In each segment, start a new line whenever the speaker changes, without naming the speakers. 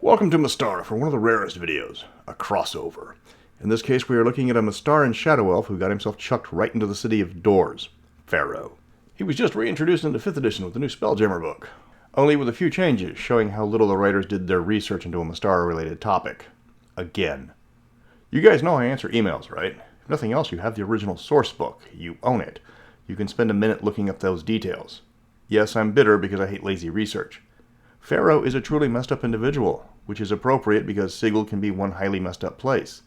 Welcome to Mystara for one of the rarest videos, a crossover. In this case we are looking at a Mystaran Shadow Elf who got himself chucked right into the city of Doors, Farrow. He was just reintroduced into 5th edition with the new Spelljammer book, only with a few changes, showing how little the writers did their research into a Mystara-related topic. Again. You guys know I answer emails, right? If nothing else, you have the original source book. You own it. You can spend a minute looking up those details. Yes, I'm bitter because I hate lazy research. Farrow is a truly messed up individual, which is appropriate because Sigil can be one highly messed up place.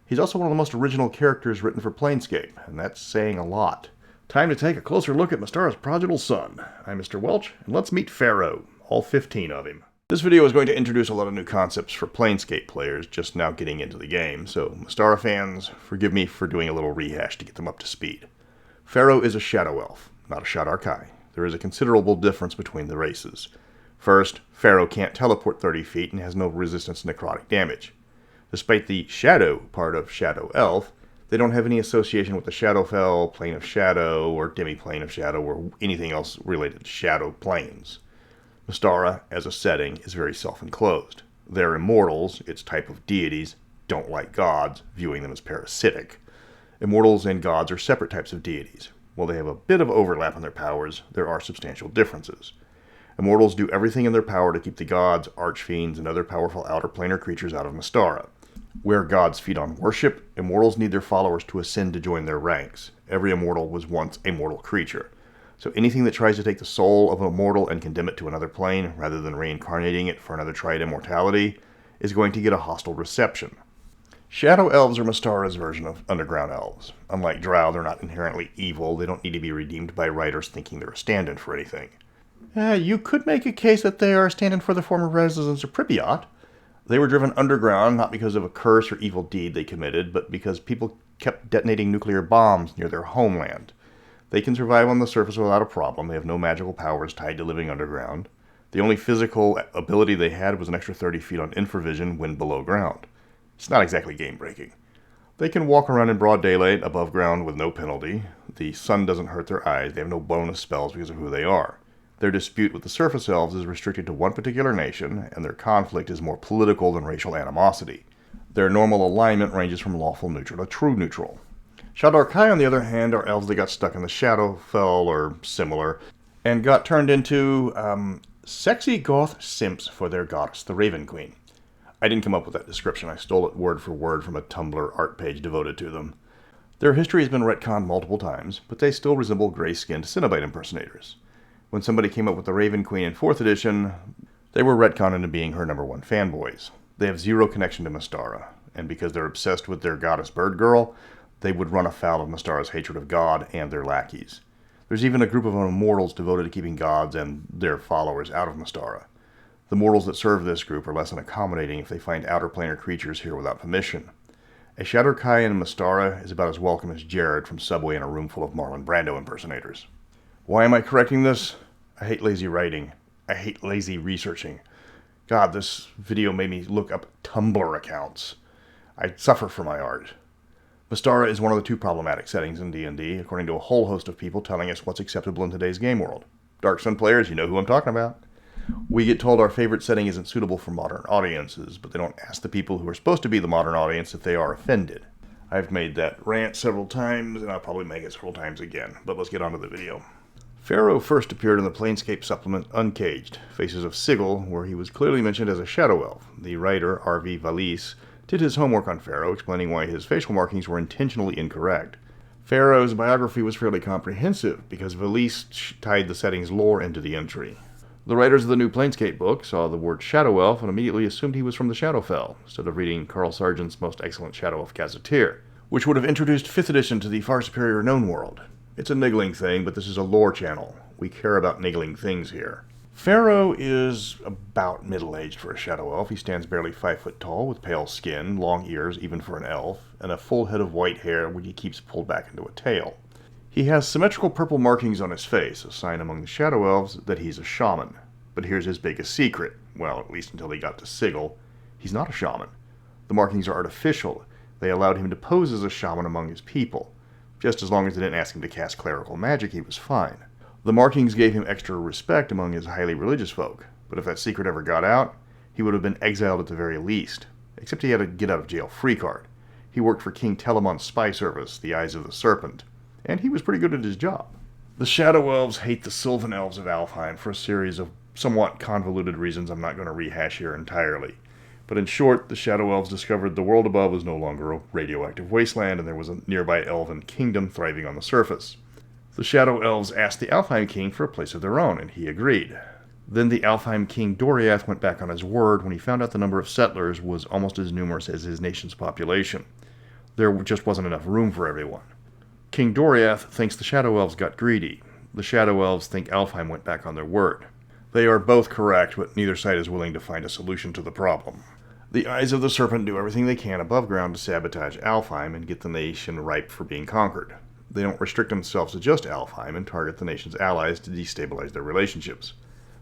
He's also one of the most original characters written for Planescape, and that's saying a lot. Time to take a closer look at Mystara's prodigal son. I'm Mr. Welch, and let's meet Farrow, all 15 of him. This video is going to introduce a lot of new concepts for Planescape players just now getting into the game, so Mystara fans, forgive me for doing a little rehash to get them up to speed. Farrow is a Shadow Elf, not a Shadar-kai. There is a considerable difference between the races. First, Farrow can't teleport 30 feet and has no resistance to necrotic damage. Despite the Shadow part of Shadow Elf, they don't have any association with the Shadowfell, Plane of Shadow, or Demi-Plane of Shadow, or anything else related to Shadow Planes. Mystara, as a setting, is very self-enclosed. Their immortals, its type of deities, don't like gods, viewing them as parasitic. Immortals and gods are separate types of deities. While they have a bit of overlap in their powers, there are substantial differences. Immortals do everything in their power to keep the gods, archfiends, and other powerful outer planar creatures out of Mystara. Where gods feed on worship, immortals need their followers to ascend to join their ranks. Every immortal was once a mortal creature. So anything that tries to take the soul of an immortal and condemn it to another plane, rather than reincarnating it for another tried immortality, is going to get a hostile reception. Shadow Elves are Mystara's version of Underground Elves. Unlike Drow, they're not inherently evil. They don't need to be redeemed by writers thinking they're a stand-in for anything. You could make a case that they are a stand-in for the former residents of Pripyat. They were driven underground not because of a curse or evil deed they committed, but because people kept detonating nuclear bombs near their homeland. They can survive on the surface without a problem. They have no magical powers tied to living underground. The only physical ability they had was an extra 30 feet on infravision when below ground. It's not exactly game-breaking. They can walk around in broad daylight above ground with no penalty. The sun doesn't hurt their eyes. They have no bonus spells because of who they are. Their dispute with the Surface Elves is restricted to one particular nation, and their conflict is more political than racial animosity. Their normal alignment ranges from lawful neutral to true neutral. Shadar-kai, on the other hand, are elves that got stuck in the Shadowfell or similar, and got turned into, sexy goth simps for their goddess, the Raven Queen. I didn't come up with that description. I stole it word for word from a Tumblr art page devoted to them. Their history has been retconned multiple times, but they still resemble gray-skinned Cenobite impersonators. When somebody came up with the Raven Queen in 4th edition, they were retconned into being her #1 fanboys. They have zero connection to Mystara, and because they're obsessed with their goddess Bird Girl, they would run afoul of Mystara's hatred of God and their lackeys. There's even a group of immortals devoted to keeping gods and their followers out of Mystara. The mortals that serve this group are less than accommodating if they find outer planar creatures here without permission. A Shadar-kai in Mystara is about as welcome as Jared from Subway in a room full of Marlon Brando impersonators. Why am I correcting this? I hate lazy writing. I hate lazy researching. God, this video made me look up Tumblr accounts. I suffer for my art. Mystara is one of the 2 problematic settings in D&D, according to a whole host of people telling us what's acceptable in today's game world. Dark Sun players, you know who I'm talking about. We get told our favorite setting isn't suitable for modern audiences, but they don't ask the people who are supposed to be the modern audience if they are offended. I've made that rant several times, and I'll probably make it several times again, but let's get on to the video. Farrow first appeared in the Planescape supplement Uncaged, Faces of Sigil, where he was clearly mentioned as a Shadow Elf. The writer, R.V. Valise, did his homework on Farrow, explaining why his facial markings were intentionally incorrect. Farrow's biography was fairly comprehensive, because Valise tied the setting's lore into the entry. The writers of the new Planescape book saw the word Shadow Elf and immediately assumed he was from the Shadowfell, instead of reading Carl Sargent's most excellent Shadow Elf Gazetteer, which would have introduced 5th edition to the far superior known world. It's a niggling thing, but this is a lore channel. We care about niggling things here. Farrow is about middle-aged for a Shadow Elf. He stands barely 5 foot tall, with pale skin, long ears even for an elf, and a full head of white hair which he keeps pulled back into a tail. He has symmetrical purple markings on his face, a sign among the Shadow Elves that he's a shaman. But here's his biggest secret. Well, at least until he got to Sigil. He's not a shaman. The markings are artificial. They allowed him to pose as a shaman among his people. Just as long as they didn't ask him to cast clerical magic, he was fine. The markings gave him extra respect among his highly religious folk, but if that secret ever got out, he would have been exiled at the very least, except he had a get-out-of-jail-free card. He worked for King Telemon's spy service, the Eyes of the Serpent, and he was pretty good at his job. The Shadow Elves hate the Sylvan Elves of Alfheim for a series of somewhat convoluted reasons I'm not going to rehash here entirely. But in short, the Shadow Elves discovered the world above was no longer a radioactive wasteland, and there was a nearby elven kingdom thriving on the surface. The Shadow Elves asked the Alfheim King for a place of their own, and he agreed. Then the Alfheim King Doriath went back on his word when he found out the number of settlers was almost as numerous as his nation's population. There just wasn't enough room for everyone. King Doriath thinks the Shadow Elves got greedy. The Shadow Elves think Alfheim went back on their word. They are both correct, but neither side is willing to find a solution to the problem. The Eyes of the Serpent do everything they can above ground to sabotage Alfheim and get the nation ripe for being conquered. They don't restrict themselves to just Alfheim and target the nation's allies to destabilize their relationships.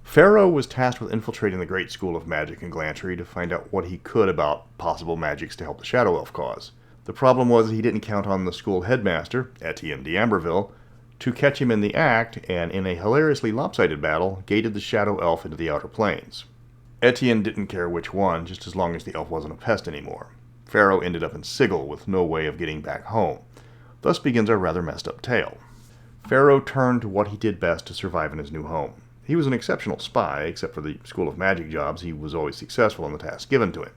Farrow was tasked with infiltrating the Great School of Magic in Glantry to find out what he could about possible magics to help the Shadow Elf cause. The problem was he didn't count on the school headmaster, Etienne d'Amberville, to catch him in the act, and in a hilariously lopsided battle, gated the Shadow Elf into the Outer Planes. Etienne didn't care which one, just as long as the elf wasn't a pest anymore. Farrow ended up in Sigil with no way of getting back home. Thus begins our rather messed up tale. Farrow turned to what he did best to survive in his new home. He was an exceptional spy, except for the School of Magic jobs. He was always successful in the tasks given to him.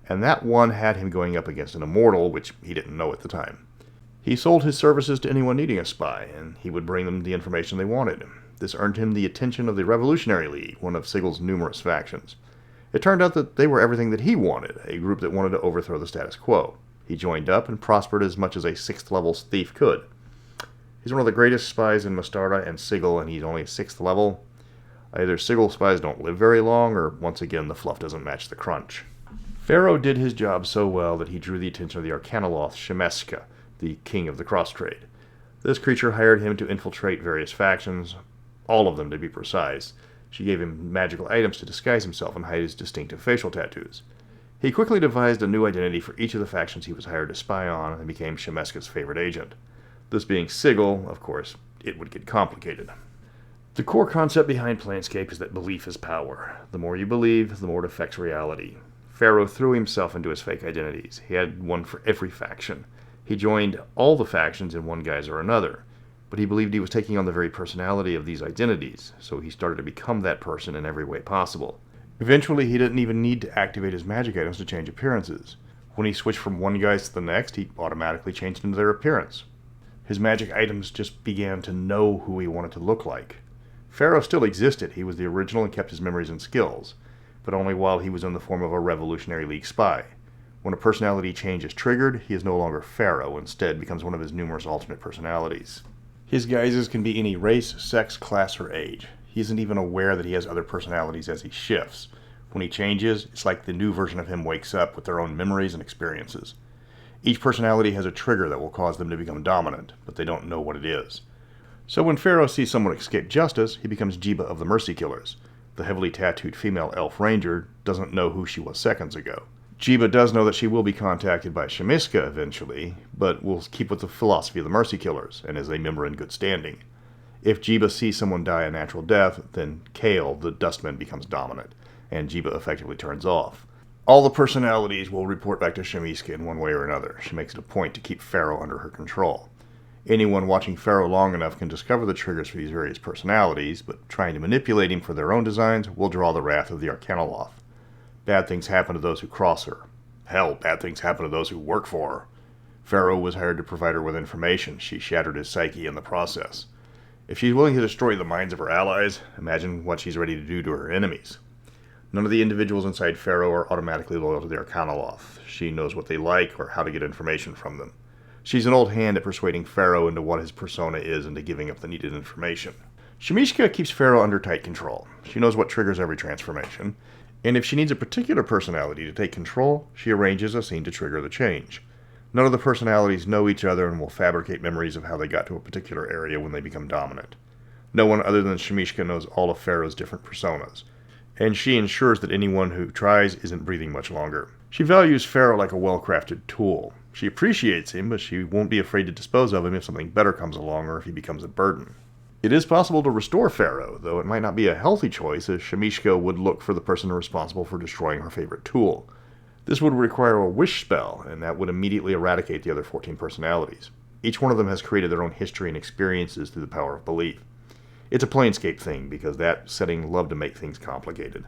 And that one had him going up against an immortal, which he didn't know at the time. He sold his services to anyone needing a spy, and he would bring them the information they wanted. This earned him the attention of the Revolutionary League, one of Sigil's numerous factions. It turned out that they were everything that he wanted, a group that wanted to overthrow the status quo. He joined up and prospered as much as a 6th-level thief could. He's one of the greatest spies in Mystara and Sigil, and he's only 6th level. Either Sigil spies don't live very long, or once again the fluff doesn't match the crunch. Farrow did his job so well that he drew the attention of the Arcanoloth Shemeska, the king of the cross-trade. This creature hired him to infiltrate various factions, all of them to be precise. She gave him magical items to disguise himself and hide his distinctive facial tattoos. He quickly devised a new identity for each of the factions he was hired to spy on and became Shemeska's favorite agent. This being Sigil, of course, it would get complicated. The core concept behind Planescape is that belief is power. The more you believe, the more it affects reality. Farrow threw himself into his fake identities. He had one for every faction. He joined all the factions in one guise or another, but he believed he was taking on the very personality of these identities, so he started to become that person in every way possible. Eventually, he didn't even need to activate his magic items to change appearances. When he switched from one guise to the next, he automatically changed into their appearance. His magic items just began to know who he wanted to look like. Farrow still existed. He was the original and kept his memories and skills, but only while he was in the form of a Revolutionary League spy. When a personality change is triggered, he is no longer Farrow, instead becomes one of his numerous alternate personalities. His guises can be any race, sex, class, or age. He isn't even aware that he has other personalities as he shifts. When he changes, it's like the new version of him wakes up with their own memories and experiences. Each personality has a trigger that will cause them to become dominant, but they don't know what it is. So when Farrow sees someone escape justice, he becomes Jiba of the Mercy Killers. The heavily tattooed female elf ranger doesn't know who she was seconds ago. Jiba does know that she will be contacted by Shemeska eventually, but will keep with the philosophy of the Mercy Killers, and is a member in good standing. If Jiba sees someone die a natural death, then Kale, the Dustman, becomes dominant, and Jiba effectively turns off. All the personalities will report back to Shemeska in one way or another. She makes it a point to keep Farrow under her control. Anyone watching Farrow long enough can discover the triggers for these various personalities, but trying to manipulate him for their own designs will draw the wrath of the Arcanoloth. Bad things happen to those who cross her. Hell, bad things happen to those who work for her. Farrow was hired to provide her with information. She shattered his psyche in the process. If she's willing to destroy the minds of her allies, imagine what she's ready to do to her enemies. None of the individuals inside Farrow are automatically loyal to the Arcanoloth. She knows what they like or how to get information from them. She's an old hand at persuading Farrow into what his persona is and to giving up the needed information. Shemeska keeps Farrow under tight control. She knows what triggers every transformation, and if she needs a particular personality to take control, she arranges a scene to trigger the change. None of the personalities know each other and will fabricate memories of how they got to a particular area when they become dominant. No one other than Shemeska knows all of Farrow's different personas, and she ensures that anyone who tries isn't breathing much longer. She values Farrow like a well-crafted tool. She appreciates him, but she won't be afraid to dispose of him if something better comes along or if he becomes a burden. It is possible to restore Farrow, though it might not be a healthy choice, as Shamishko would look for the person responsible for destroying her favorite tool. This would require a wish spell, and that would immediately eradicate the other 14 personalities. Each one of them has created their own history and experiences through the power of belief. It's a Planescape thing, because that setting loved to make things complicated.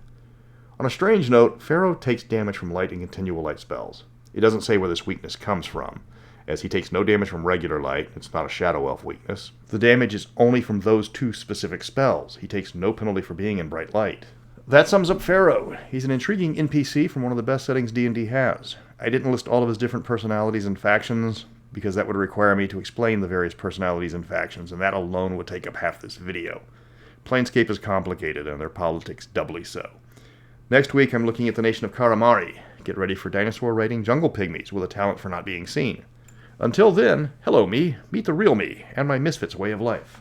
On a strange note, Farrow takes damage from light and continual light spells. It doesn't say where this weakness comes from, as he takes no damage from regular light. It's not a Shadow Elf weakness. The damage is only from those two specific spells. He takes no penalty for being in bright light. That sums up Farrow. He's an intriguing NPC from one of the best settings D&D has. I didn't list all of his different personalities and factions, because that would require me to explain the various personalities and factions, and that alone would take up half this video. Planescape is complicated, and their politics doubly so. Next week, I'm looking at the nation of Karamari. Get ready for dinosaur-raiding jungle pygmies with a talent for not being seen. Until then, hello me, meet the real me, and my misfits way of life.